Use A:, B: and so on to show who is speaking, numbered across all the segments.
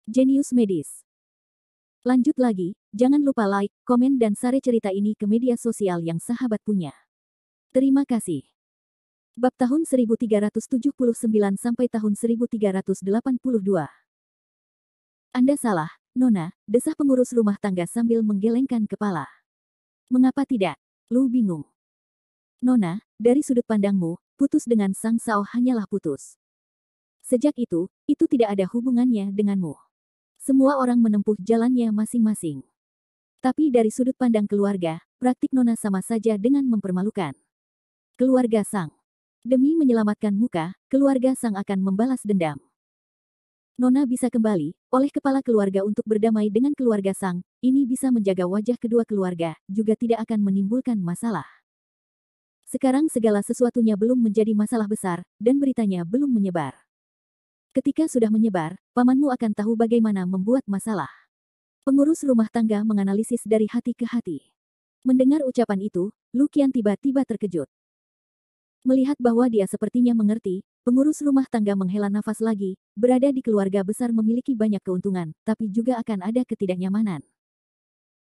A: Jenius Medis. Lanjut lagi, jangan lupa like, komen dan share cerita ini ke media sosial yang sahabat punya. Terima kasih. Bab tahun 1379 sampai tahun 1382. Anda salah, Nona, desah pengurus rumah tangga sambil menggelengkan kepala. Mengapa tidak? Lu bingung. Nona, dari sudut pandangmu, putus dengan Sang Sao hanyalah putus. Sejak itu tidak ada hubungannya denganmu. Semua orang menempuh jalannya masing-masing. Tapi dari sudut pandang keluarga, praktik Nona sama saja dengan mempermalukan. Keluarga Sang. Demi menyelamatkan muka, keluarga Sang akan membalas dendam. Nona bisa kembali, oleh kepala keluarga untuk berdamai dengan keluarga Sang, ini bisa menjaga wajah kedua keluarga, juga tidak akan menimbulkan masalah. Sekarang segala sesuatunya belum menjadi masalah besar, dan beritanya belum menyebar. Ketika sudah menyebar, pamanmu akan tahu bagaimana membuat masalah. Pengurus rumah tangga menganalisis dari hati ke hati. Mendengar ucapan itu, Lu Qian tiba-tiba terkejut. Melihat bahwa dia sepertinya mengerti, pengurus rumah tangga menghela nafas lagi, berada di keluarga besar memiliki banyak keuntungan, tapi juga akan ada ketidaknyamanan.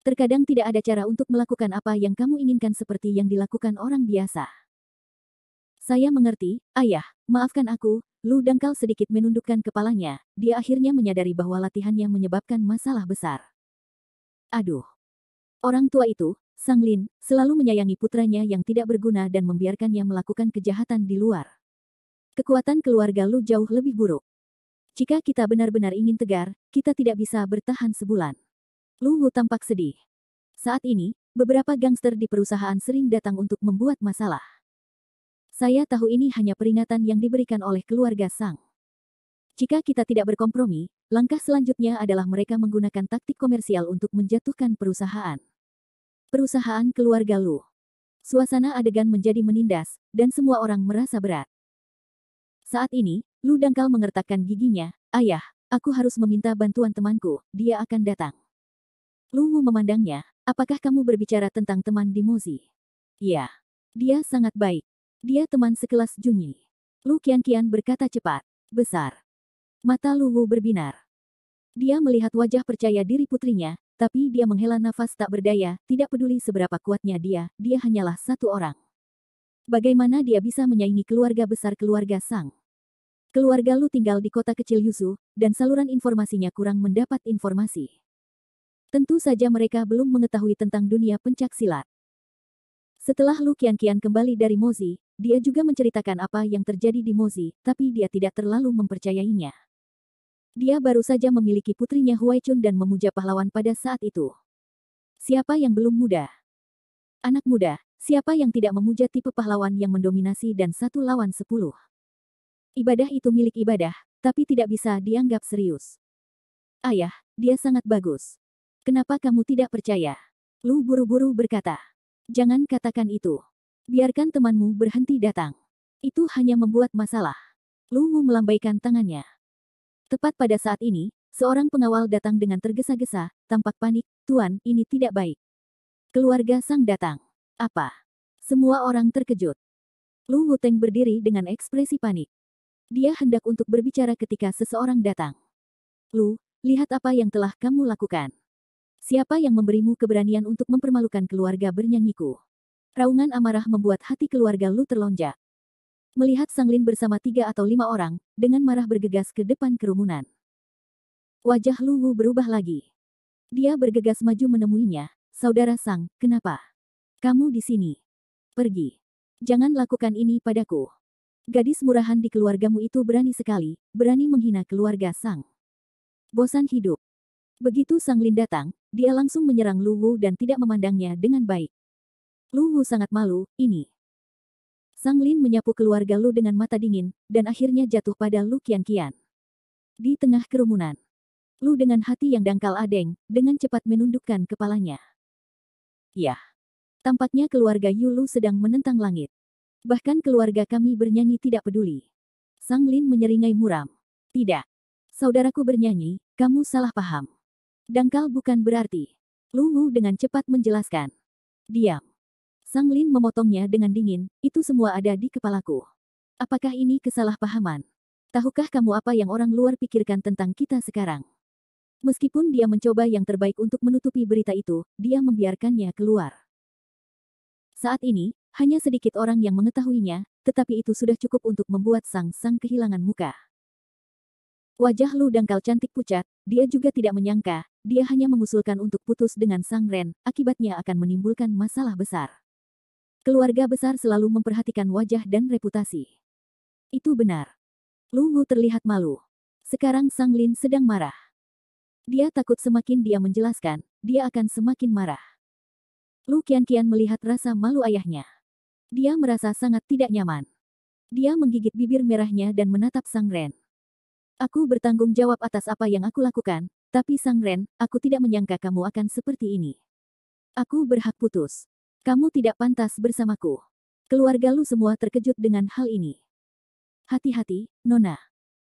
A: Terkadang tidak ada cara untuk melakukan apa yang kamu inginkan seperti yang dilakukan orang biasa. Saya mengerti, Ayah, maafkan aku. Lu dangkal sedikit menundukkan kepalanya, dia akhirnya menyadari bahwa latihannya menyebabkan masalah besar. Aduh. Orang tua itu, Sang Lin, selalu menyayangi putranya yang tidak berguna dan membiarkannya melakukan kejahatan di luar. Kekuatan keluarga Lu jauh lebih buruk. Jika kita benar-benar ingin tegar, kita tidak bisa bertahan sebulan. Lu Wu tampak sedih. Saat ini, beberapa gangster di perusahaan sering datang untuk membuat masalah. Saya tahu ini hanya peringatan yang diberikan oleh keluarga Sang. Jika kita tidak berkompromi, langkah selanjutnya adalah mereka menggunakan taktik komersial untuk menjatuhkan perusahaan. Perusahaan keluarga Lu. Suasana adegan menjadi menindas, dan semua orang merasa berat. Saat ini, Lu dangkal mengertakkan giginya, Ayah, aku harus meminta bantuan temanku, dia akan datang. Lu Wu memandangnya, apakah kamu berbicara tentang teman di Mozi? Ya, dia sangat baik. Dia teman sekelas Junyi. Lu Qian berkata cepat, besar. Mata Lu Wu berbinar. Dia melihat wajah percaya diri putrinya, tapi dia menghela nafas tak berdaya, tidak peduli seberapa kuatnya dia hanyalah satu orang. Bagaimana dia bisa menyaingi keluarga besar keluarga Sang? Keluarga Lu tinggal di kota kecil Yusu, dan saluran informasinya kurang mendapat informasi. Tentu saja mereka belum mengetahui tentang dunia pencak silat. Setelah Lu Qian kembali dari Mozi, dia juga menceritakan apa yang terjadi di Mozi, tapi dia tidak terlalu mempercayainya. Dia baru saja memiliki putrinya Huai Chun dan memuja pahlawan pada saat itu. Siapa yang belum muda? Anak muda, siapa yang tidak memuja tipe pahlawan yang mendominasi dan 1 lawan 10? Ibadah itu milik ibadah, tapi tidak bisa dianggap serius. Ayah, dia sangat bagus. Kenapa kamu tidak percaya? Lu buru-buru berkata. Jangan katakan itu. Biarkan temanmu berhenti datang. Itu hanya membuat masalah. Lu Wu melambaikan tangannya. Tepat pada saat ini, seorang pengawal datang dengan tergesa-gesa, tampak panik, Tuan, ini tidak baik. Keluarga Sang datang. Apa? Semua orang terkejut. Lu Wuteng berdiri dengan ekspresi panik. Dia hendak untuk berbicara ketika seseorang datang. Lu, lihat apa yang telah kamu lakukan. Siapa yang memberimu keberanian untuk mempermalukan keluarga bernyanyiku? Raungan amarah membuat hati keluarga Lu terlonjak. Melihat Sang Lin bersama 3 atau 5 orang, dengan marah bergegas ke depan kerumunan. Wajah Lu Wu berubah lagi. Dia bergegas maju menemuinya. Saudara Sang, kenapa? Kamu di sini. Pergi. Jangan lakukan ini padaku. Gadis murahan di keluargamu itu berani sekali, berani menghina keluarga Sang. Bosan hidup. Begitu Sang Lin datang, dia langsung menyerang Lu Wu dan tidak memandangnya dengan baik. Lu Wu sangat malu, ini. Sang Lin menyapu keluarga Lu dengan mata dingin, dan akhirnya jatuh pada Lu Qian. Di tengah kerumunan, Lu dengan hati yang dangkal adeng, dengan cepat menundukkan kepalanya. Ya. Tampaknya keluarga Yu Lu sedang menentang langit. Bahkan keluarga kami bernyanyi tidak peduli. Sang Lin menyeringai muram. Tidak. Saudaraku bernyanyi, kamu salah paham. Dangkal bukan berarti. Lu Wu dengan cepat menjelaskan. Diam. Sang Lin memotongnya dengan dingin, itu semua ada di kepalaku. Apakah ini kesalahpahaman? Tahukah kamu apa yang orang luar pikirkan tentang kita sekarang? Meskipun dia mencoba yang terbaik untuk menutupi berita itu, dia membiarkannya keluar. Saat ini, hanya sedikit orang yang mengetahuinya, tetapi itu sudah cukup untuk membuat Sang kehilangan muka. Wajah Lu dangkal cantik pucat, dia juga tidak menyangka, dia hanya mengusulkan untuk putus dengan Sang Ren, akibatnya akan menimbulkan masalah besar. Keluarga besar selalu memperhatikan wajah dan reputasi. Itu benar. Lu Wu terlihat malu. Sekarang Sang Lin sedang marah. Dia takut semakin dia menjelaskan, dia akan semakin marah. Lu Qianqian melihat rasa malu ayahnya. Dia merasa sangat tidak nyaman. Dia menggigit bibir merahnya dan menatap Sang Ren. Aku bertanggung jawab atas apa yang aku lakukan, tapi Sang Ren, aku tidak menyangka kamu akan seperti ini. Aku berhak putus. Kamu tidak pantas bersamaku. Keluarga Lu semua terkejut dengan hal ini. Hati-hati, Nona.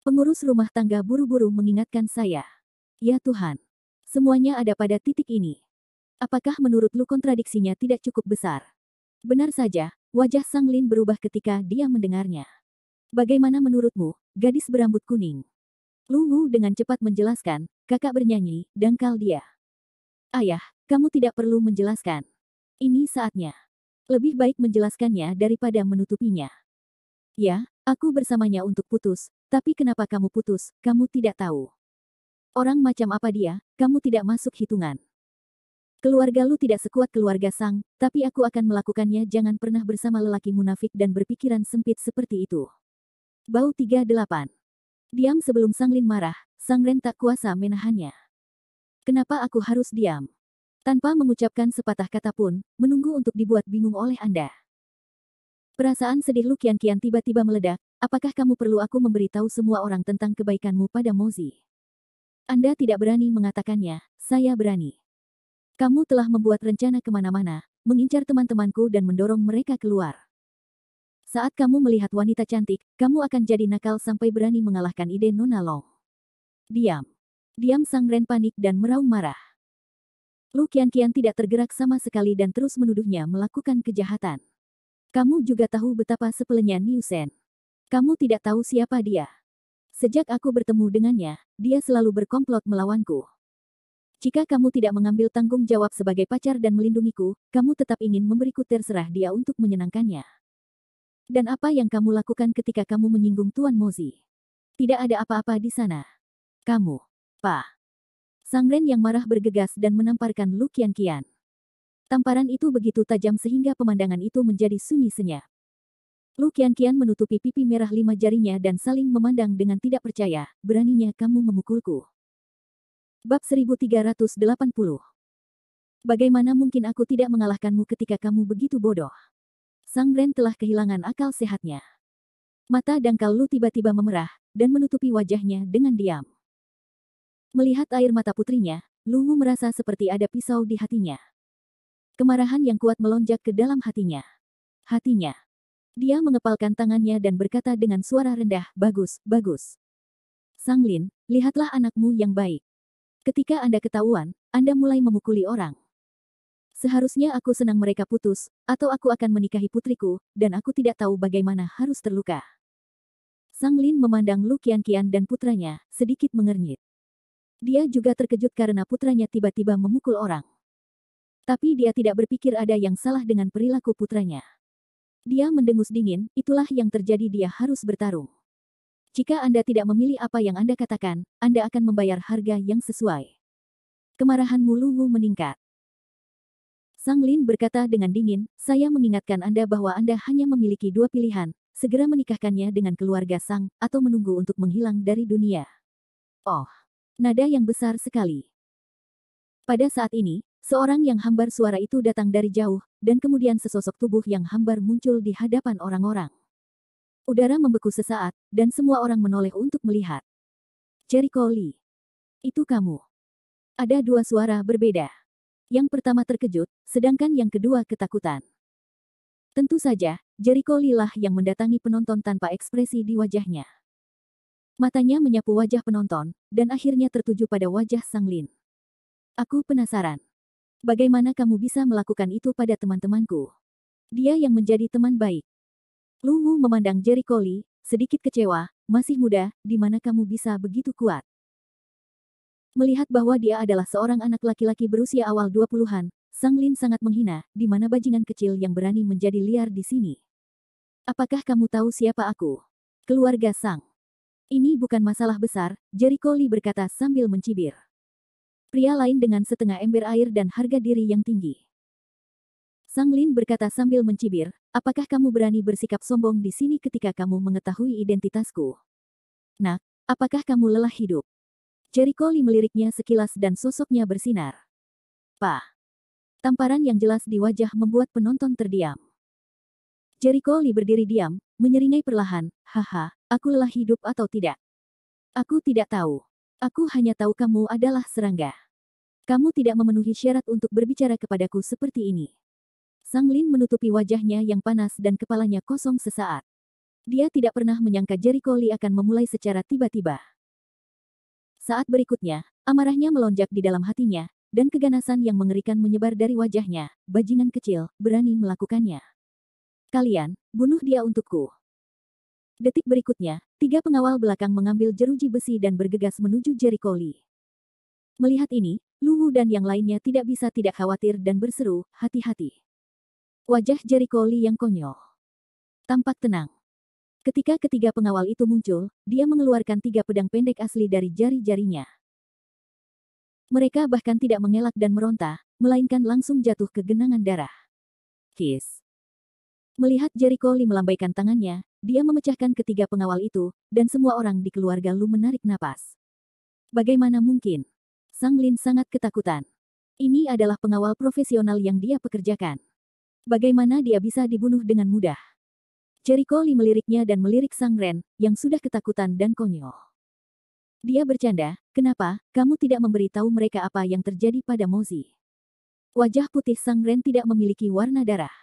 A: Pengurus rumah tangga buru-buru mengingatkan saya. Ya Tuhan. Semuanya ada pada titik ini. Apakah menurut Lu kontradiksinya tidak cukup besar? Benar saja, wajah Sang Lin berubah ketika dia mendengarnya. Bagaimana menurutmu, gadis berambut kuning? Lu Wu dengan cepat menjelaskan, kakak bernyanyi, dangkal dia. Ayah, kamu tidak perlu menjelaskan. Ini saatnya. Lebih baik menjelaskannya daripada menutupinya. Ya, aku bersamanya untuk putus, tapi kenapa kamu putus, kamu tidak tahu. Orang macam apa dia, kamu tidak masuk hitungan. Keluarga Lu tidak sekuat keluarga Sang, tapi aku akan melakukannya. Jangan pernah bersama lelaki munafik dan berpikiran sempit seperti itu. Bau 38. Diam sebelum Sang Lin marah, Sang Ren tak kuasa menahannya. Kenapa aku harus diam? Tanpa mengucapkan sepatah kata pun, menunggu untuk dibuat bingung oleh Anda. Perasaan sedih Lu Qianqian tiba-tiba meledak, apakah kamu perlu aku memberitahu semua orang tentang kebaikanmu pada Mozi? Anda tidak berani mengatakannya, saya berani. Kamu telah membuat rencana kemana-mana, mengincar teman-temanku dan mendorong mereka keluar. Saat kamu melihat wanita cantik, kamu akan jadi nakal sampai berani mengalahkan ide Nona Long. Diam. Diam. Sang Ren panik dan meraung marah. Lu Qianqian tidak tergerak sama sekali dan terus menuduhnya melakukan kejahatan. Kamu juga tahu betapa sepelenya Niu Shen. Kamu tidak tahu siapa dia. Sejak aku bertemu dengannya, dia selalu berkomplot melawanku. Jika kamu tidak mengambil tanggung jawab sebagai pacar dan melindungiku, kamu tetap ingin memberiku terserah dia untuk menyenangkannya. Dan apa yang kamu lakukan ketika kamu menyinggung Tuan Mozi? Tidak ada apa-apa di sana. Kamu, Pak. Sang Ren yang marah bergegas dan menamparkan Lu Qianqian. Tamparan itu begitu tajam sehingga pemandangan itu menjadi sunyi senyap. Lu Qianqian menutupi pipi merah 5 jarinya dan saling memandang dengan tidak percaya, beraninya kamu memukulku. Bab 1380. Bagaimana mungkin aku tidak mengalahkanmu ketika kamu begitu bodoh? Sang Ren telah kehilangan akal sehatnya. Mata dangkal Lu tiba-tiba memerah, dan menutupi wajahnya dengan diam. Melihat air mata putrinya, Lu Wu merasa seperti ada pisau di hatinya. Kemarahan yang kuat melonjak ke dalam hatinya. Hatinya. Dia mengepalkan tangannya dan berkata dengan suara rendah, bagus, bagus. Sang Lin, lihatlah anakmu yang baik. Ketika Anda ketahuan, Anda mulai memukuli orang. Seharusnya aku senang mereka putus, atau aku akan menikahi putriku, dan aku tidak tahu bagaimana harus terluka. Sang Lin memandang Lu Qianqian dan putranya, sedikit mengernyit. Dia juga terkejut karena putranya tiba-tiba memukul orang. Tapi dia tidak berpikir ada yang salah dengan perilaku putranya. Dia mendengus dingin, itulah yang terjadi, dia harus bertarung. Jika Anda tidak memilih apa yang Anda katakan, Anda akan membayar harga yang sesuai. Kemarahan Lu Wu meningkat. Sang Lin berkata dengan dingin, saya mengingatkan Anda bahwa Anda hanya memiliki 2 pilihan, segera menikahkannya dengan keluarga Sang, atau menunggu untuk menghilang dari dunia. Oh, nada yang besar sekali. Pada saat ini, seorang yang hambar suara itu datang dari jauh, dan kemudian sesosok tubuh yang hambar muncul di hadapan orang-orang. Udara membeku sesaat, dan semua orang menoleh untuk melihat. Jericho Lee. Itu kamu. Ada 2 suara berbeda. Yang pertama terkejut, sedangkan yang kedua ketakutan. Tentu saja, Jericho Lee lah yang mendatangi penonton tanpa ekspresi di wajahnya. Matanya menyapu wajah penonton, dan akhirnya tertuju pada wajah Sang Lin. Aku penasaran. Bagaimana kamu bisa melakukan itu pada teman-temanku? Dia yang menjadi teman baik. Lu Wu memandang Jericho Lee, sedikit kecewa, masih muda, di mana kamu bisa begitu kuat? Melihat bahwa dia adalah seorang anak laki-laki berusia awal 20-an, Sang Lin sangat menghina, di mana bajingan kecil yang berani menjadi liar di sini. Apakah kamu tahu siapa aku? Keluarga Sang. Ini bukan masalah besar, Jericho Lee berkata sambil mencibir. Pria lain dengan setengah ember air dan harga diri yang tinggi. Sang Lin berkata sambil mencibir, apakah kamu berani bersikap sombong di sini ketika kamu mengetahui identitasku? Nak, apakah kamu lelah hidup? Jericho Lee meliriknya sekilas dan sosoknya bersinar. Pak. Tamparan yang jelas di wajah membuat penonton terdiam. Jericho Lee berdiri diam, menyeringai perlahan, haha, aku lelah hidup atau tidak? Aku tidak tahu. Aku hanya tahu kamu adalah serangga. Kamu tidak memenuhi syarat untuk berbicara kepadaku seperti ini. Sang Lin menutupi wajahnya yang panas dan kepalanya kosong sesaat. Dia tidak pernah menyangka Jericho Lee akan memulai secara tiba-tiba. Saat berikutnya, amarahnya melonjak di dalam hatinya, dan keganasan yang mengerikan menyebar dari wajahnya. Bajingan kecil, berani melakukannya. Kalian, bunuh dia untukku. Detik berikutnya, 3 pengawal belakang mengambil jeruji besi dan bergegas menuju Jericho Lee. Melihat ini, Lu Wu dan yang lainnya tidak bisa tidak khawatir dan berseru, hati-hati. Wajah Jericho Lee yang konyol. Tampak tenang. Ketika ketiga pengawal itu muncul, dia mengeluarkan 3 pedang pendek asli dari jari-jarinya. Mereka bahkan tidak mengelak dan meronta, melainkan langsung jatuh ke genangan darah. Kiss. Melihat Jericho Lee melambaikan tangannya, dia memecahkan ketiga pengawal itu, dan semua orang di keluarga Lu menarik napas. Bagaimana mungkin? Sang Lin sangat ketakutan. Ini adalah pengawal profesional yang dia pekerjakan. Bagaimana dia bisa dibunuh dengan mudah? Jericho Lee meliriknya dan melirik Sang Ren, yang sudah ketakutan dan konyol. Dia bercanda, kenapa, kamu tidak memberitahu mereka apa yang terjadi pada Mozi? Wajah putih Sang Ren tidak memiliki warna darah.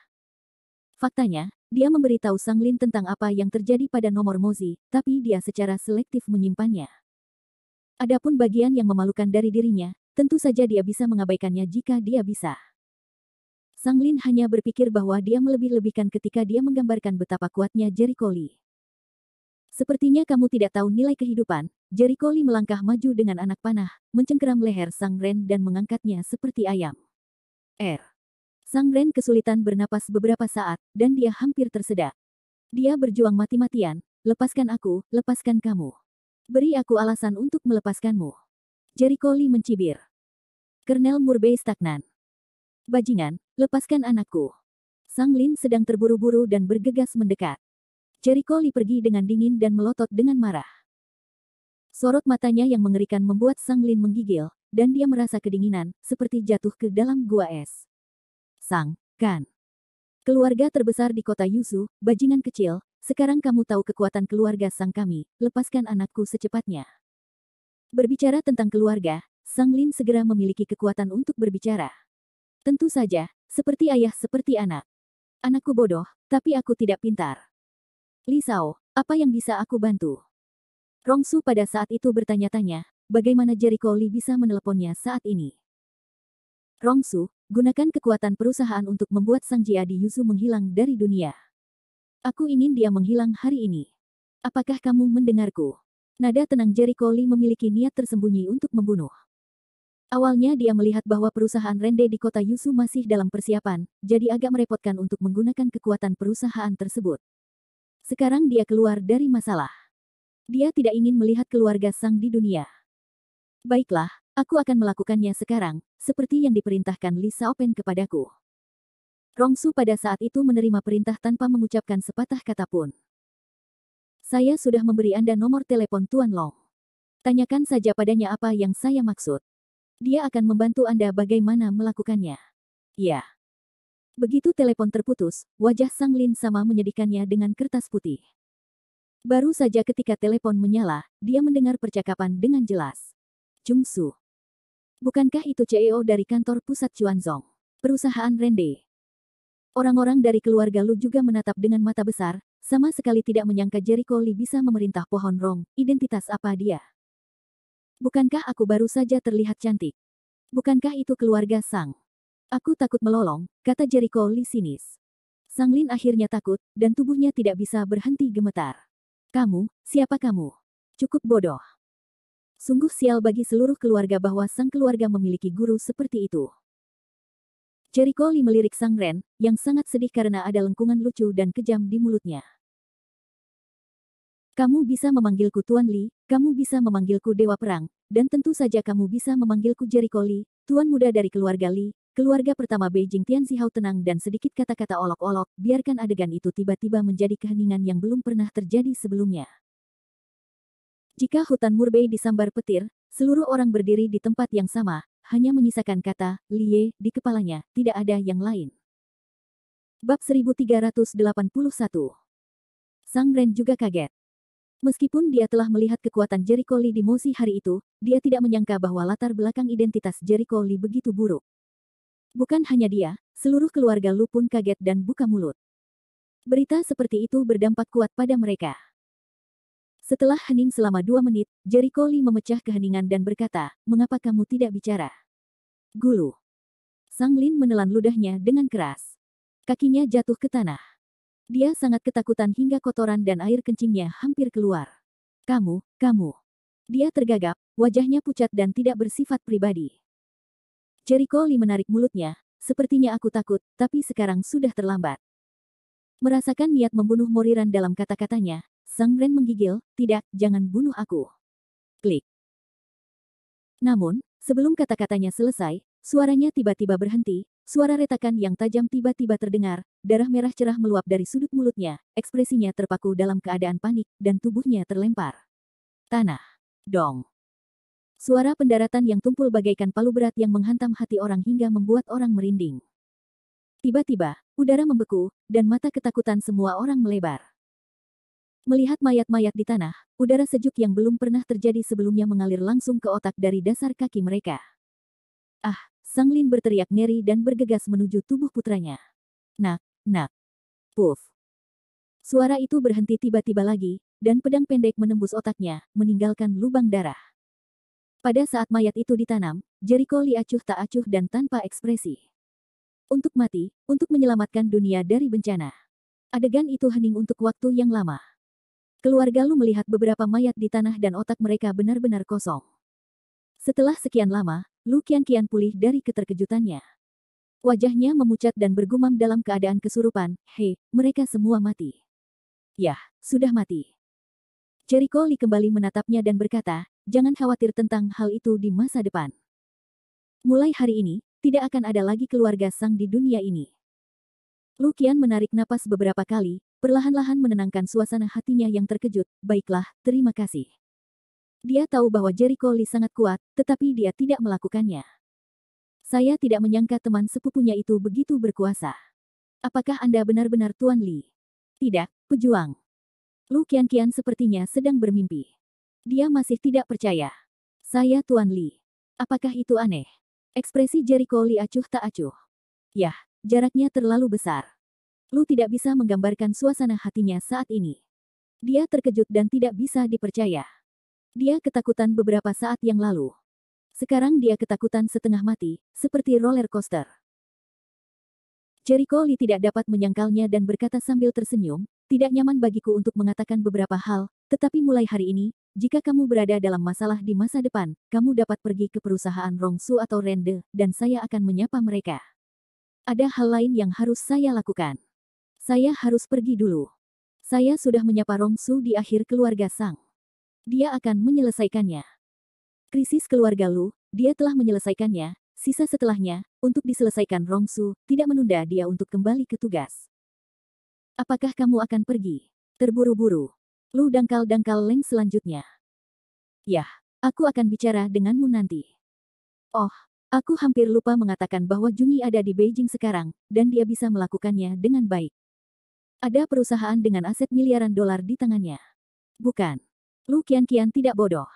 A: Faktanya, dia memberitahu Sang Lin tentang apa yang terjadi pada nomor Mozi, tapi dia secara selektif menyimpannya. Adapun bagian yang memalukan dari dirinya, tentu saja dia bisa mengabaikannya jika dia bisa. Sang Lin hanya berpikir bahwa dia melebih-lebihkan ketika dia menggambarkan betapa kuatnya Jericho Lee. Sepertinya kamu tidak tahu nilai kehidupan. Jericho Lee melangkah maju dengan anak panah, mencengkeram leher Sang Ren dan mengangkatnya seperti ayam. Sang Ren kesulitan bernapas beberapa saat, dan dia hampir tersedak. Dia berjuang mati-matian, lepaskan aku, lepaskan kamu. Beri aku alasan untuk melepaskanmu. Jericho Lee mencibir. Kolonel Murphy stagnan. Bajingan, lepaskan anakku. Sang Lin sedang terburu-buru dan bergegas mendekat. Jericho Lee pergi dengan dingin dan melotot dengan marah. Sorot matanya yang mengerikan membuat Sang Lin menggigil, dan dia merasa kedinginan, seperti jatuh ke dalam gua es. Sang, kan? Keluarga terbesar di kota Yusu, bajingan kecil, sekarang kamu tahu kekuatan keluarga Sang kami, lepaskan anakku secepatnya. Berbicara tentang keluarga, Sang Lin segera memiliki kekuatan untuk berbicara. Tentu saja, seperti ayah seperti anak. Anakku bodoh, tapi aku tidak pintar. Li Shao, apa yang bisa aku bantu? Rongsu pada saat itu bertanya-tanya, bagaimana Jericho Lee bisa meneleponnya saat ini. Rongsu, gunakan kekuatan perusahaan untuk membuat Sang Jia di Yusu menghilang dari dunia. Aku ingin dia menghilang hari ini. Apakah kamu mendengarku? Nada tenang Jericho Lee memiliki niat tersembunyi untuk membunuh. Awalnya dia melihat bahwa perusahaan Rende di kota Yusu masih dalam persiapan, jadi agak merepotkan untuk menggunakan kekuatan perusahaan tersebut. Sekarang dia keluar dari masalah. Dia tidak ingin melihat keluarga Sang di dunia. Baiklah, aku akan melakukannya sekarang, seperti yang diperintahkan Li Shaopen kepadaku. Rongsu pada saat itu menerima perintah tanpa mengucapkan sepatah kata pun. Saya sudah memberi Anda nomor telepon Tuan Long. Tanyakan saja padanya apa yang saya maksud. Dia akan membantu Anda bagaimana melakukannya. Ya. Begitu telepon terputus, wajah Sang Lin sama menyedihkannya dengan kertas putih. Baru saja ketika telepon menyala, dia mendengar percakapan dengan jelas. Jungsu. Bukankah itu CEO dari kantor pusat Chuanzong? Perusahaan Rende. Orang-orang dari keluarga Lu juga menatap dengan mata besar, sama sekali tidak menyangka Jericho Lee bisa memerintah pohon rong. Identitas apa dia? Bukankah aku baru saja terlihat cantik? Bukankah itu keluarga Sang? Aku takut melolong, kata Jericho Lee sinis. Sang Lin akhirnya takut, dan tubuhnya tidak bisa berhenti gemetar. Kamu, siapa kamu? Cukup bodoh. Sungguh sial bagi seluruh keluarga bahwa sang keluarga memiliki guru seperti itu. Jericho Lee melirik Sang Ren, yang sangat sedih karena ada lengkungan lucu dan kejam di mulutnya. Kamu bisa memanggilku Tuan Lee, kamu bisa memanggilku Dewa Perang, dan tentu saja kamu bisa memanggilku Jericho Lee, Tuan muda dari keluarga Lee, keluarga pertama Beijing. Tian Zihao tenang dan sedikit kata-kata olok-olok, biarkan adegan itu tiba-tiba menjadi keheningan yang belum pernah terjadi sebelumnya. Jika hutan Murbei disambar petir, seluruh orang berdiri di tempat yang sama, hanya menyisakan kata, Lie, di kepalanya, tidak ada yang lain. Bab 1381. Sang Ren juga kaget. Meskipun dia telah melihat kekuatan Jericho Lee di Mosi hari itu, dia tidak menyangka bahwa latar belakang identitas Jericho Lee begitu buruk. Bukan hanya dia, seluruh keluarga Lu pun kaget dan buka mulut. Berita seperti itu berdampak kuat pada mereka. Setelah hening selama 2 menit, Jericho Lee memecah keheningan dan berkata, mengapa kamu tidak bicara? Gulu. Sang Lin menelan ludahnya dengan keras. Kakinya jatuh ke tanah. Dia sangat ketakutan hingga kotoran dan air kencingnya hampir keluar. Kamu. Dia tergagap, wajahnya pucat dan tidak bersifat pribadi. Jericho Lee menarik mulutnya, sepertinya aku takut, tapi sekarang sudah terlambat. Merasakan niat membunuh Moriran dalam kata-katanya, Sang Ren menggigil, tidak, jangan bunuh aku. Klik. Namun, sebelum kata-katanya selesai, suaranya tiba-tiba berhenti, suara retakan yang tajam tiba-tiba terdengar, darah merah cerah meluap dari sudut mulutnya, ekspresinya terpaku dalam keadaan panik, dan tubuhnya terlempar. Tanah. Dong. Suara pendaratan yang tumpul bagaikan palu berat yang menghantam hati orang hingga membuat orang merinding. Tiba-tiba, udara membeku, dan mata ketakutan semua orang melebar. Melihat mayat-mayat di tanah, udara sejuk yang belum pernah terjadi sebelumnya mengalir langsung ke otak dari dasar kaki mereka. Ah, Sang Lin berteriak ngeri dan bergegas menuju tubuh putranya. Nak. Puff. Suara itu berhenti tiba-tiba lagi, dan pedang pendek menembus otaknya, meninggalkan lubang darah. Pada saat mayat itu ditanam, Jericho Lee acuh tak acuh dan tanpa ekspresi. Untuk mati, untuk menyelamatkan dunia dari bencana. Adegan itu hening untuk waktu yang lama. Keluarga Lu melihat beberapa mayat di tanah dan otak mereka benar-benar kosong. Setelah sekian lama, Lu kian-kian pulih dari keterkejutannya. Wajahnya memucat dan bergumam dalam keadaan kesurupan, hei, mereka semua mati. Yah, sudah mati. Jericho Lee kembali menatapnya dan berkata, jangan khawatir tentang hal itu di masa depan. Mulai hari ini, tidak akan ada lagi keluarga Sang di dunia ini. Lu Qian menarik napas beberapa kali, perlahan-lahan menenangkan suasana hatinya yang terkejut. Baiklah, terima kasih. Dia tahu bahwa Jericho Lee sangat kuat, tetapi dia tidak melakukannya. Saya tidak menyangka teman sepupunya itu begitu berkuasa. Apakah Anda benar-benar Tuan Lee? Tidak, pejuang. Lu Qian sepertinya sedang bermimpi. Dia masih tidak percaya. Saya Tuan Lee. Apakah itu aneh? Ekspresi Jericho Lee acuh tak acuh. Yah, jaraknya terlalu besar. Lu tidak bisa menggambarkan suasana hatinya saat ini. Dia terkejut dan tidak bisa dipercaya. Dia ketakutan beberapa saat yang lalu. Sekarang dia ketakutan setengah mati, seperti roller coaster. Jericho Lee tidak dapat menyangkalnya dan berkata sambil tersenyum, tidak nyaman bagiku untuk mengatakan beberapa hal, tetapi mulai hari ini, jika kamu berada dalam masalah di masa depan, kamu dapat pergi ke perusahaan Rongsu atau Rende, dan saya akan menyapa mereka. Ada hal lain yang harus saya lakukan. Saya harus pergi dulu. Saya sudah menyapa Rongsu di akhir keluarga Sang. Dia akan menyelesaikannya. Krisis keluarga Lu, dia telah menyelesaikannya, sisa setelahnya, untuk diselesaikan Rongsu, tidak menunda dia untuk kembali ke tugas. Apakah kamu akan pergi? Terburu-buru. Lu dangkal-dangkal Leng selanjutnya. Yah, aku akan bicara denganmu nanti. Oh, aku hampir lupa mengatakan bahwa Junyi ada di Beijing sekarang, dan dia bisa melakukannya dengan baik. Ada perusahaan dengan aset miliaran dolar di tangannya. Bukan. Lu Qian tidak bodoh.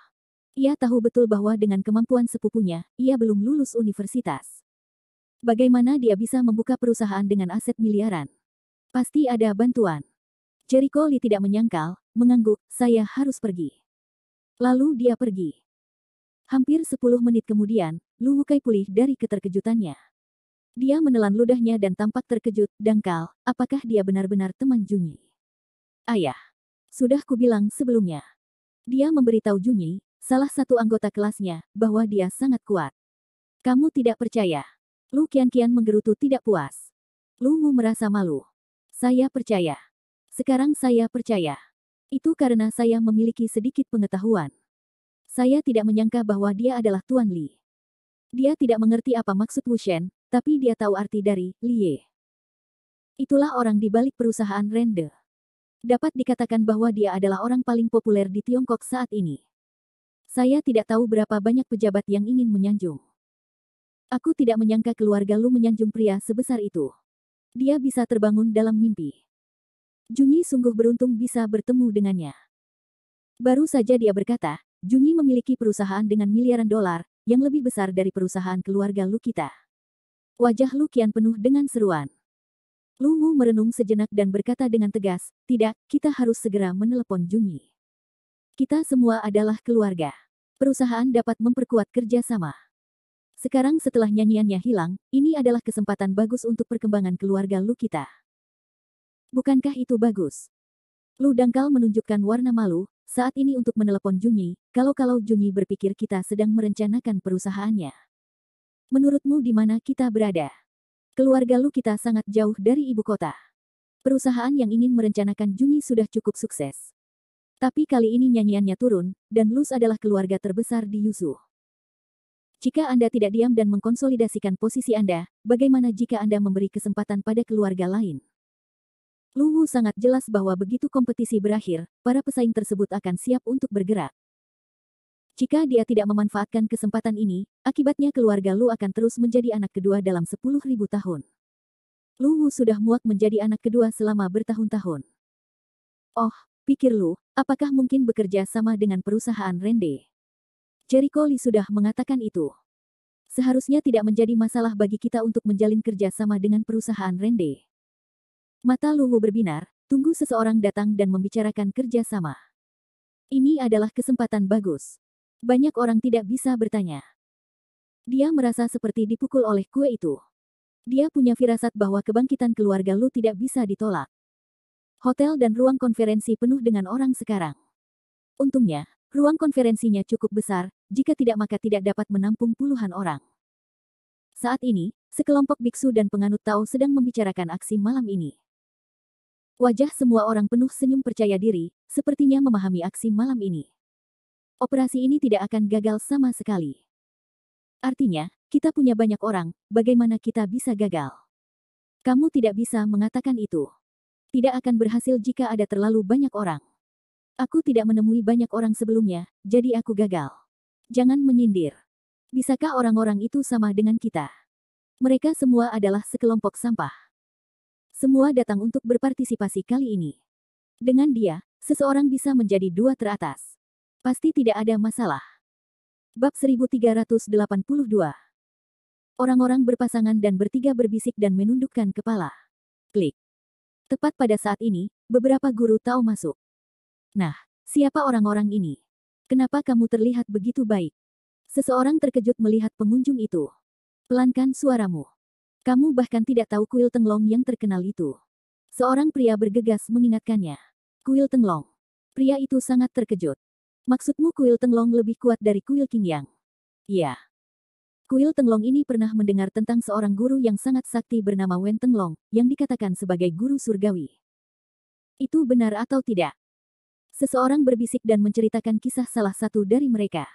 A: Ia tahu betul bahwa dengan kemampuan sepupunya, ia belum lulus universitas. Bagaimana dia bisa membuka perusahaan dengan aset miliaran? Pasti ada bantuan. Jericho Lee tidak menyangkal, mengangguk, saya harus pergi. Lalu dia pergi. Hampir 10 menit kemudian, Lu Wukai pulih dari keterkejutannya. Dia menelan ludahnya dan tampak terkejut, dangkal, apakah dia benar-benar teman Junyi? Ayah. Sudah kubilang sebelumnya. Dia memberitahu Junyi, salah satu anggota kelasnya, bahwa dia sangat kuat. Kamu tidak percaya? Lu kian-kian menggerutu tidak puas. Lu Wu merasa malu. Saya percaya. Sekarang saya percaya. Itu karena saya memiliki sedikit pengetahuan. Saya tidak menyangka bahwa dia adalah Tuan Li. Dia tidak mengerti apa maksud Wu Shen, tapi dia tahu arti dari Lie. Itulah orang di balik perusahaan Rende. Dapat dikatakan bahwa dia adalah orang paling populer di Tiongkok saat ini. Saya tidak tahu berapa banyak pejabat yang ingin menyanjung. Aku tidak menyangka keluarga Lu menyanjung pria sebesar itu. Dia bisa terbangun dalam mimpi. Junyi sungguh beruntung bisa bertemu dengannya. Baru saja dia berkata, Junyi memiliki perusahaan dengan miliaran dolar, yang lebih besar dari perusahaan keluarga Lu kita. Wajah Lu kian penuh dengan seruan. Lu Wu merenung sejenak dan berkata dengan tegas, tidak, kita harus segera menelepon Junyi. Kita semua adalah keluarga. Perusahaan dapat memperkuat kerjasama. Sekarang setelah nyanyiannya hilang, ini adalah kesempatan bagus untuk perkembangan keluarga Lu kita. Bukankah itu bagus? Lu dangkal menunjukkan warna malu, saat ini untuk menelepon Junyi, kalau Junyi berpikir kita sedang merencanakan perusahaannya. Menurutmu di mana kita berada? Keluarga Lu kita sangat jauh dari ibu kota. Perusahaan yang ingin merencanakan Junyi sudah cukup sukses. Tapi kali ini nyanyiannya turun, dan Lus adalah keluarga terbesar di Yusu. Jika Anda tidak diam dan mengkonsolidasikan posisi Anda, bagaimana jika Anda memberi kesempatan pada keluarga lain? Lu Wu sangat jelas bahwa begitu kompetisi berakhir, para pesaing tersebut akan siap untuk bergerak. Jika dia tidak memanfaatkan kesempatan ini, akibatnya keluarga Lu akan terus menjadi anak kedua dalam 10.000 tahun. Lu Wu sudah muak menjadi anak kedua selama bertahun-tahun. Oh, pikir Lu, apakah mungkin bekerja sama dengan perusahaan Rende? Jericho Lee sudah mengatakan itu. Seharusnya tidak menjadi masalah bagi kita untuk menjalin kerja sama dengan perusahaan Rende. Mata Lu Wu berbinar, tunggu seseorang datang dan membicarakan kerja sama. Ini adalah kesempatan bagus. Banyak orang tidak bisa bertanya. Dia merasa seperti dipukul oleh kue itu. Dia punya firasat bahwa kebangkitan keluarga Lu tidak bisa ditolak. Hotel dan ruang konferensi penuh dengan orang sekarang. Untungnya, ruang konferensinya cukup besar, jika tidak maka tidak dapat menampung puluhan orang. Saat ini, sekelompok biksu dan penganut Tao sedang membicarakan aksi malam ini. Wajah semua orang penuh senyum percaya diri, sepertinya memahami aksi malam ini. Operasi ini tidak akan gagal sama sekali. Artinya, kita punya banyak orang, bagaimana kita bisa gagal? Kamu tidak bisa mengatakan itu. Tidak akan berhasil jika ada terlalu banyak orang. Aku tidak menemui banyak orang sebelumnya, jadi aku gagal. Jangan menyindir. Bisakah orang-orang itu sama dengan kita? Mereka semua adalah sekelompok sampah. Semua datang untuk berpartisipasi kali ini. Dengan dia, seseorang bisa menjadi dua teratas. Pasti tidak ada masalah. Bab 1382. Orang-orang berpasangan dan bertiga berbisik dan menundukkan kepala. Klik. Tepat pada saat ini, beberapa guru Tao masuk. Nah, siapa orang-orang ini? Kenapa kamu terlihat begitu baik? Seseorang terkejut melihat pengunjung itu. Pelankan suaramu. Kamu bahkan tidak tahu kuil Tenglong yang terkenal itu. Seorang pria bergegas mengingatkannya. Kuil Tenglong. Pria itu sangat terkejut. Maksudmu kuil Tenglong lebih kuat dari kuil Qingyang? Iya. Kuil Tenglong ini pernah mendengar tentang seorang guru yang sangat sakti bernama Wen Tenglong, yang dikatakan sebagai guru surgawi. Itu benar atau tidak? Seseorang berbisik dan menceritakan kisah salah satu dari mereka.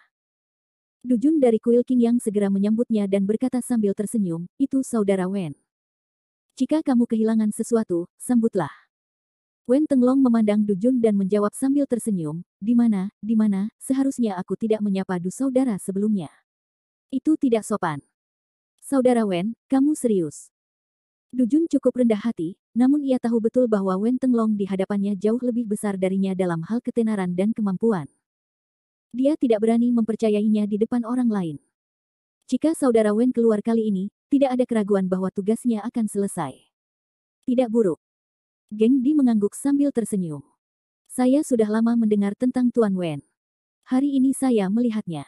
A: Dujun dari kuil Qingyang segera menyambutnya dan berkata sambil tersenyum, itu saudara Wen. Jika kamu kehilangan sesuatu, sambutlah. Wen Tenglong memandang Dujun dan menjawab sambil tersenyum, di mana, seharusnya aku tidak menyapa Du saudara sebelumnya. Itu tidak sopan. Saudara Wen, kamu serius? Dujun cukup rendah hati, namun ia tahu betul bahwa Wen Tenglong di hadapannya jauh lebih besar darinya dalam hal ketenaran dan kemampuan. Dia tidak berani mempercayainya di depan orang lain. Jika saudara Wen keluar kali ini, tidak ada keraguan bahwa tugasnya akan selesai. Tidak buruk. Geng Di mengangguk sambil tersenyum. Saya sudah lama mendengar tentang Tuan Wen. Hari ini saya melihatnya.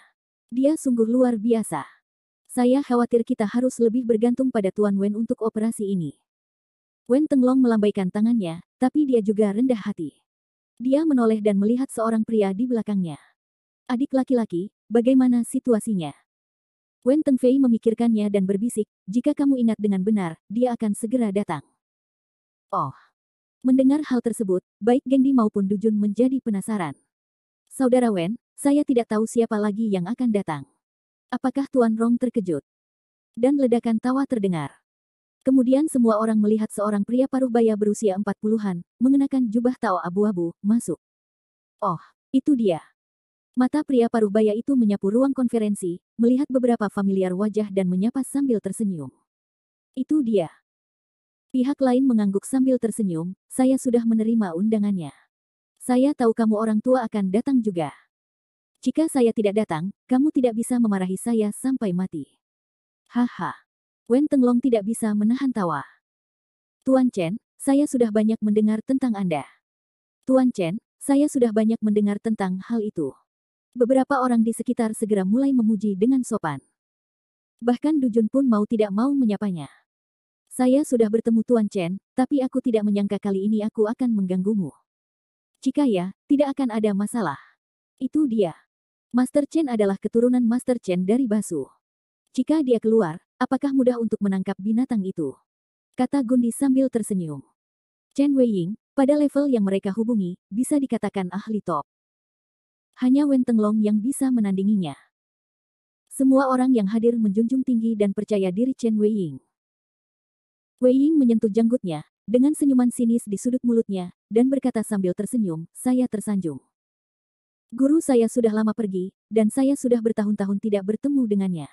A: Dia sungguh luar biasa. Saya khawatir kita harus lebih bergantung pada Tuan Wen untuk operasi ini. Wen Tenglong melambaikan tangannya, tapi dia juga rendah hati. Dia menoleh dan melihat seorang pria di belakangnya. Adik laki-laki, bagaimana situasinya? Wen Tengfei memikirkannya dan berbisik, jika kamu ingat dengan benar, dia akan segera datang. Oh. Mendengar hal tersebut, baik Gengdi maupun Dujun menjadi penasaran. Saudara Wen, saya tidak tahu siapa lagi yang akan datang. Apakah Tuan Rong terkejut? Dan ledakan tawa terdengar. Kemudian semua orang melihat seorang pria paruh baya berusia 40-an, mengenakan jubah tao abu-abu, masuk. Oh, itu dia. Mata pria paruh baya itu menyapu ruang konferensi, melihat beberapa familiar wajah dan menyapa sambil tersenyum. Itu dia. Pihak lain mengangguk sambil tersenyum, saya sudah menerima undangannya. Saya tahu kamu orang tua akan datang juga. Jika saya tidak datang, kamu tidak bisa memarahi saya sampai mati. Haha. Wen Tenglong tidak bisa menahan tawa. Tuan Chen, saya sudah banyak mendengar tentang Anda. Tuan Chen, saya sudah banyak mendengar tentang hal itu. Beberapa orang di sekitar segera mulai memuji dengan sopan. Bahkan Dujun pun mau tidak mau menyapanya. Saya sudah bertemu Tuan Chen, tapi aku tidak menyangka kali ini aku akan mengganggumu. Jika ya, tidak akan ada masalah. Itu dia. Master Chen adalah keturunan Master Chen dari Basu. Jika dia keluar, apakah mudah untuk menangkap binatang itu? Kata Gundi sambil tersenyum. Chen Weiying, pada level yang mereka hubungi, bisa dikatakan ahli top. Hanya Wen Tenglong yang bisa menandinginya. Semua orang yang hadir menjunjung tinggi dan percaya diri Chen Weiying. Weiying menyentuh janggutnya, dengan senyuman sinis di sudut mulutnya, dan berkata sambil tersenyum, saya tersanjung. Guru saya sudah lama pergi, dan saya sudah bertahun-tahun tidak bertemu dengannya.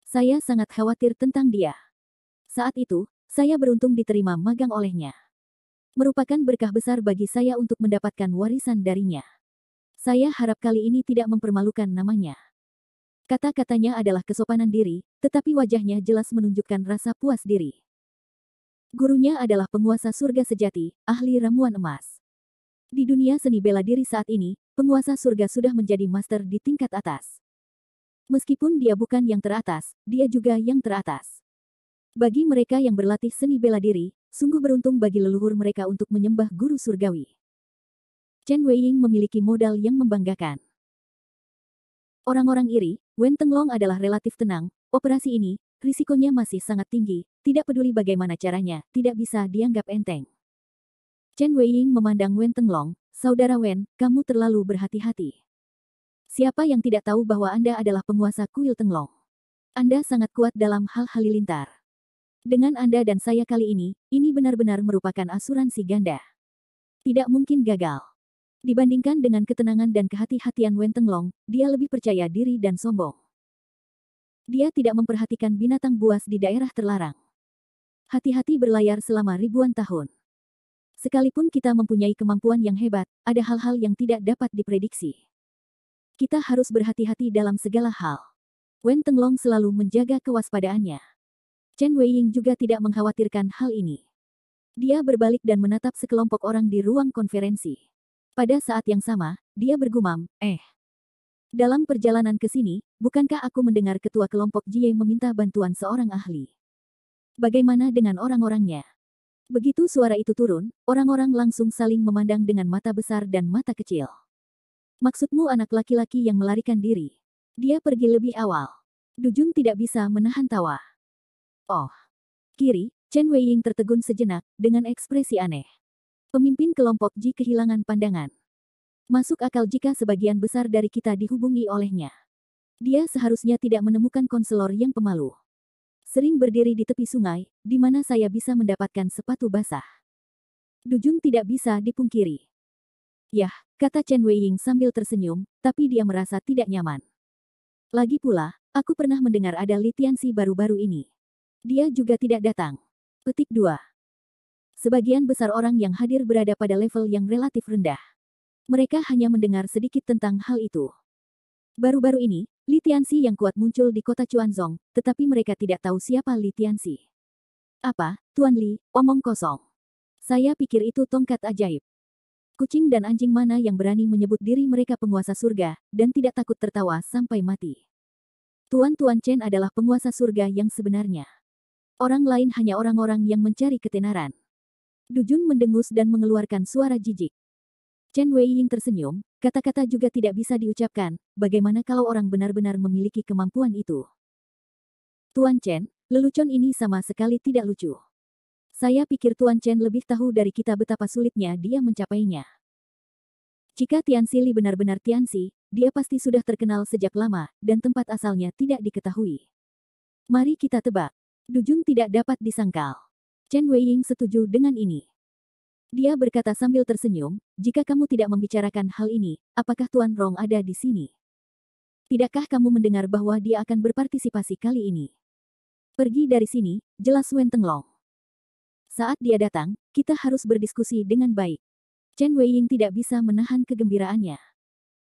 A: Saya sangat khawatir tentang dia. Saat itu, saya beruntung diterima magang olehnya. Merupakan berkah besar bagi saya untuk mendapatkan warisan darinya. Saya harap kali ini tidak mempermalukan namanya. Kata-katanya adalah kesopanan diri, tetapi wajahnya jelas menunjukkan rasa puas diri. Gurunya adalah penguasa surga sejati, ahli ramuan emas. Di dunia seni bela diri saat ini, penguasa surga sudah menjadi master di tingkat atas. Meskipun dia bukan yang teratas, dia juga yang teratas. Bagi mereka yang berlatih seni bela diri, sungguh beruntung bagi leluhur mereka untuk menyembah guru surgawi. Chen Weiying memiliki modal yang membanggakan. Orang-orang iri, Wen Tenglong adalah relatif tenang, operasi ini, risikonya masih sangat tinggi, tidak peduli bagaimana caranya, tidak bisa dianggap enteng. Chen Weiying memandang Wen Tenglong, saudara Wen, kamu terlalu berhati-hati. Siapa yang tidak tahu bahwa Anda adalah penguasa kuil Tenglong? Anda sangat kuat dalam hal halilintar. Dengan Anda dan saya kali ini benar-benar merupakan asuransi ganda. Tidak mungkin gagal. Dibandingkan dengan ketenangan dan kehati-hatian Wen Tenglong, dia lebih percaya diri dan sombong. Dia tidak memperhatikan binatang buas di daerah terlarang. Hati-hati berlayar selama ribuan tahun. Sekalipun kita mempunyai kemampuan yang hebat, ada hal-hal yang tidak dapat diprediksi. Kita harus berhati-hati dalam segala hal. Wen Tenglong selalu menjaga kewaspadaannya. Chen Weiying juga tidak mengkhawatirkan hal ini. Dia berbalik dan menatap sekelompok orang di ruang konferensi. Pada saat yang sama, dia bergumam, dalam perjalanan ke sini, bukankah aku mendengar ketua kelompok Jie meminta bantuan seorang ahli? Bagaimana dengan orang-orangnya? Begitu suara itu turun, orang-orang langsung saling memandang dengan mata besar dan mata kecil. Maksudmu anak laki-laki yang melarikan diri? Dia pergi lebih awal. Dujun tidak bisa menahan tawa. Oh. Kiri, Chen Weiying tertegun sejenak, dengan ekspresi aneh. Pemimpin kelompok Ji kehilangan pandangan. Masuk akal jika sebagian besar dari kita dihubungi olehnya. Dia seharusnya tidak menemukan konselor yang pemalu. Sering berdiri di tepi sungai, di mana saya bisa mendapatkan sepatu basah. Dujun tidak bisa dipungkiri. Yah, kata Chen Weiying sambil tersenyum, tapi dia merasa tidak nyaman. Lagi pula, aku pernah mendengar ada Li Tianxi baru-baru ini. Dia juga tidak datang. Petik 2. Sebagian besar orang yang hadir berada pada level yang relatif rendah. Mereka hanya mendengar sedikit tentang hal itu. Baru-baru ini, Li Tianxi yang kuat muncul di kota Chuanzong, tetapi mereka tidak tahu siapa Li Tianxi. Apa, Tuan Li, omong kosong. Saya pikir itu tongkat ajaib. Kucing dan anjing mana yang berani menyebut diri mereka penguasa surga, dan tidak takut tertawa sampai mati. Tuan Chen adalah penguasa surga yang sebenarnya. Orang lain hanya orang-orang yang mencari ketenaran. Dujun mendengus dan mengeluarkan suara jijik. Chen Weiying tersenyum, Kata-kata juga tidak bisa diucapkan, bagaimana kalau orang benar-benar memiliki kemampuan itu? Tuan Chen, lelucon ini sama sekali tidak lucu. Saya pikir Tuan Chen lebih tahu dari kita betapa sulitnya dia mencapainya. Jika Tianxi Li benar-benar Tianxi, dia pasti sudah terkenal sejak lama, dan tempat asalnya tidak diketahui. Mari kita tebak. Dujun tidak dapat disangkal. Chen Weiying setuju dengan ini. Dia berkata sambil tersenyum, jika kamu tidak membicarakan hal ini, apakah Tuan Rong ada di sini? Tidakkah kamu mendengar bahwa dia akan berpartisipasi kali ini? Pergi dari sini, jelas Wen Tenglong. Saat dia datang, kita harus berdiskusi dengan baik. Chen Weiying tidak bisa menahan kegembiraannya.